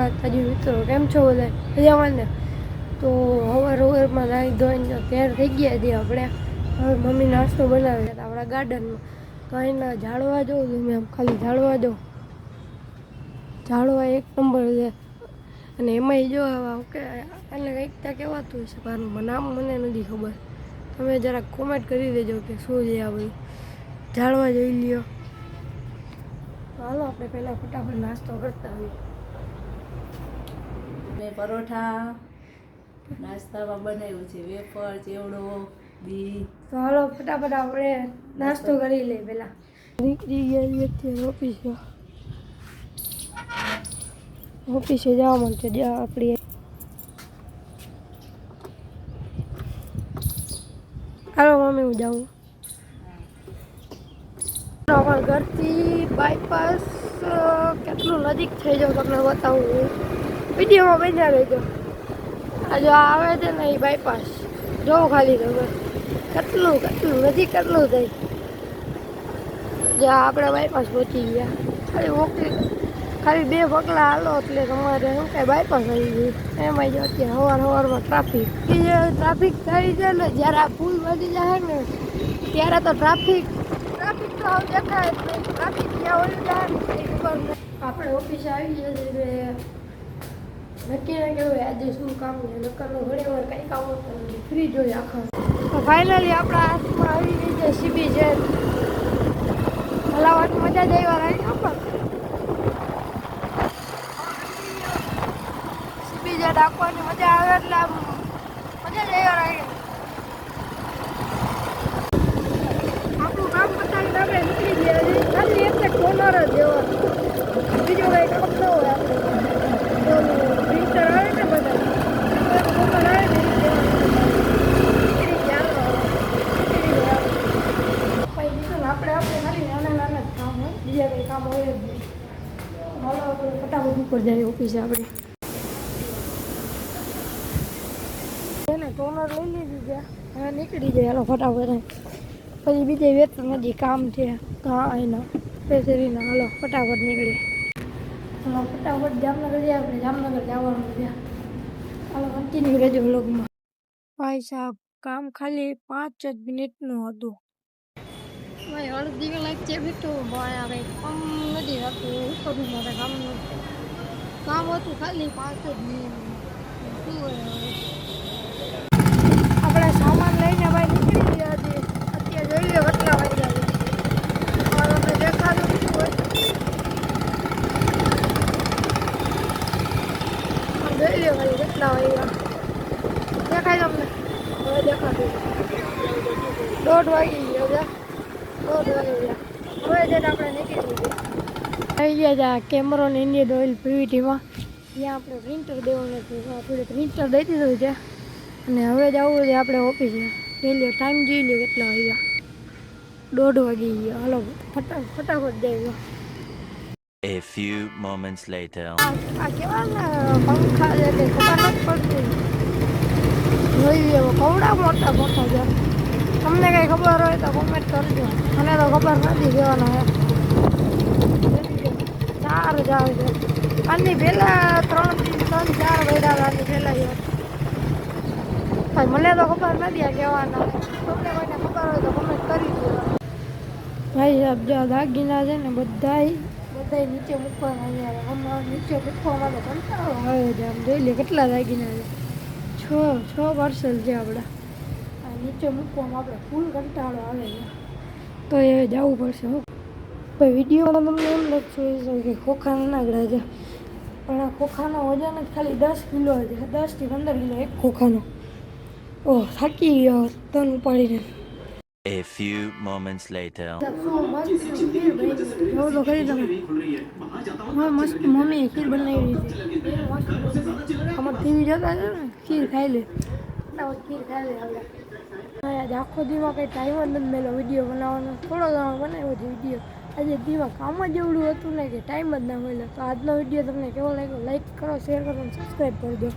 માતાજી મિત્રો, કેમ છો બધા? મજામાં ને? તો હવારમાં નાહી ધોઈને તૈયાર થઈ ગયા છીએ આપણે. હવે મમ્મી નાસ્તો બનાવે છે આપણા ગાર્ડનમાં. તો અહીંના ઝાડવા જોઉં તમે, આમ ખાલી ઝાડવા જો, ઝાડવા એક નંબર છે. અને એમાંય જો કે એને કંઈક ત્યાં કહેવાતું હશે, પણ નામ મને નથી ખબર. તમે જરાક કોમેન્ટ કરી દેજો કે શું છે આ બધું. ઝાડવા જોઈ લ્યો. હાલો આપણે પહેલાં ફટાફટ નાસ્તો કરતા હોઈએ. મેં પરોઠા નાસ્તામાં બનાવ્યું છે, વેફર, ચેવડો, બી. તો હાલો ફટાફટ આપણે નાસ્તો કરી લઈએ. પહેલાં નીકળી ગયા અત્યારે ઓફિસે જવા માંડશે. જ્યાં આપણી હાલો મમ્મી, હું જાઉં. અમારા ઘરથી બાયપાસ કેટલું નજીક થઈ જાવ તમને બતાવું. વિડીયોમાં બન્યા રહેજો. આ જો આવે છે ને એ બાયપાસ જોવો ખાલી તમે કેટલું નજીક કેટલું થાય. જ્યાં આપણે બાયપાસ પહોંચી ગયા. ખાલી 2 પગલા હાલો એટલે તમારે શું કાંઈ બાયપાસ આવી ગયું. એમાં જો અત્યારે સવારમાં ટ્રાફિક થાય છે ને, જ્યારે આ પુલ બની જાય ને ત્યારે તો ટ્રાફિક તો દેખાય જ નહીં. ટ્રાફિક ક્યાં ઓલી જાય ને ખબર નહીં. આપણે ઓફિસે આવી ગયા છે. નક્કી ના કહેવાય આજે શું કામ છે. નક્કરનું ઘણી વાર કંઈ કામ હોતું નથી, ફ્રી જોઈએ આખા. તો ફાઇનલી આપણા હાથમાં આવી ગઈ છે સીબી જેટ. હલાવવાની મજા જ આવ્યા રહી આપણે. સીબી જેટ આપવાની મજા આવે એટલે આમ મજા જ આવ્યા રહી. આપણું કામ પતાવીને આપણે નીકળી ગયા છીએ. ખાલી એટલે કોર્નર જ જેવા, બીજું કંઈ કામ ન હોય. આપણે પ્રિન્ટર આવે ને બધા કોર્નર આવે ને આપણે ખાલી નાના જ કામ હોય, બીજા કંઈ કામ હોય જ નહીં. હાલો આપણે ફટાફટ ઉપર જઈએ ઓફિસે. આપણે એને ટોનર લઈ લીધું છે, હવે નીકળી જાય. હાલો ફટાફટ. પછી બીજે વેતન હજી કામ છે એના પેસરીના. હાલો ફટાફટ નીકળીએ. હાલો ફટાફટ જામનગર જઈએ. આપણે જામનગર જવાનું છે. હાલો કન્ટિન્યુ રહેજો વ્લોગમાં. ભાઈ સાહેબ, કામ ખાલી 5 જ મિનિટનું હતું. ભાઈ અડધી કલાક છે બેઠો. ભાઈ આ કંઈ કામ નથી થતું. શું કરું મારે કામનું? કામ હતું ખાલી 5 જ મિનિટ. શું હોય હવે? આપણે સામાન લઈને ભાઈ નીકળી ગયા છીએ. અત્યારે જોઈ લો કેટલા વાગ્યા છે. તમને દેખાતું શું હોય? જોઈ લો ભાઈ કેટલા વાગ્યા દેખાય તમને? હવે દેખાતું 1:30 વાગી ગયો છે. 1:30 વાગી ગયા. હવે જઈને આપણે નીકળી ગયા. આવી ગયા છે આ કેમેરોન ઇન્ડિયન ઓઇલ પીવીટીમાં. ત્યાં આપણે પ્રિન્ટર દેવાનું હતું. આપણે પ્રિન્ટર દઈ દીધું છે. અને હવે જવું છે આપણે ઓફિસે. જોઈ લો ટાઈમ, જોઈ લો કેટલા વાગ્યા. 1:30 વાગી ગયા. હાલો ફટાફટ જઈએ. A few moments later. આ કેવા ને પંખા છે કે ખબર નથી પડતી. જોઈ લો કવડા મોટા છે. તમને કંઈ ખબર હોય તો કોમેન્ટ કરજો. મને તો ખબર નથી કહેવાના હે. 4 જ આવે છે. આની પહેલાં 3-4 વૈડા આની પહેલાં ભાઈ મને તો ખબર નથી આ કહેવાના. તમને કોઈને ખબર હોય તો કોમેન્ટ કરી દો. ભાઈ સાહેબ, જો દાગીના છે ને બધાય નીચે મૂકવાના. અહીંયા નીચે મૂકવામાં તો કંટાળો આવે છે. આમ જોઈ લે કેટલા દાગીના છે. 6 પાર્સલ છે આપણા. આ નીચે મૂકવામાં આપણે ફૂલ કંટાળો આવે છે. તો એ જવું પડશે. ભાઈ વિડીયોમાં તમને એમ લખશું કે ખોખા નાગડા છે, પણ આ ખોખાનો વજન જ ખાલી 10 કિલો છે. 10 થી 15 કિલો એક ખોખાનો. ઓહ, થાકી ગયો તન ઉપાડીને. A few moments later. તો કરી તમે. મસ્ત મમ્મીએ ખીર બનાવી હતી. અમારે ટીવી જોતા છે ને, ખીર ખાઈ લે. ખીર ખાઈ લે આપણે. આજે આખો દીમાં કંઈ ટાઈમ જ નથી મળ્યો વિડીયો બનાવવાનો. થોડો ઘણો બનાવ્યો છે વિડીયો. આજે દીમાં કામ જ એવડું હતું ને કે ટાઈમ જ ના મળ્યો. તો આજનો વિડીયો તમને કેવો લાગ્યો? લાઈક કરો, શેર કરો અને સબસ્ક્રાઈબ કરી દો.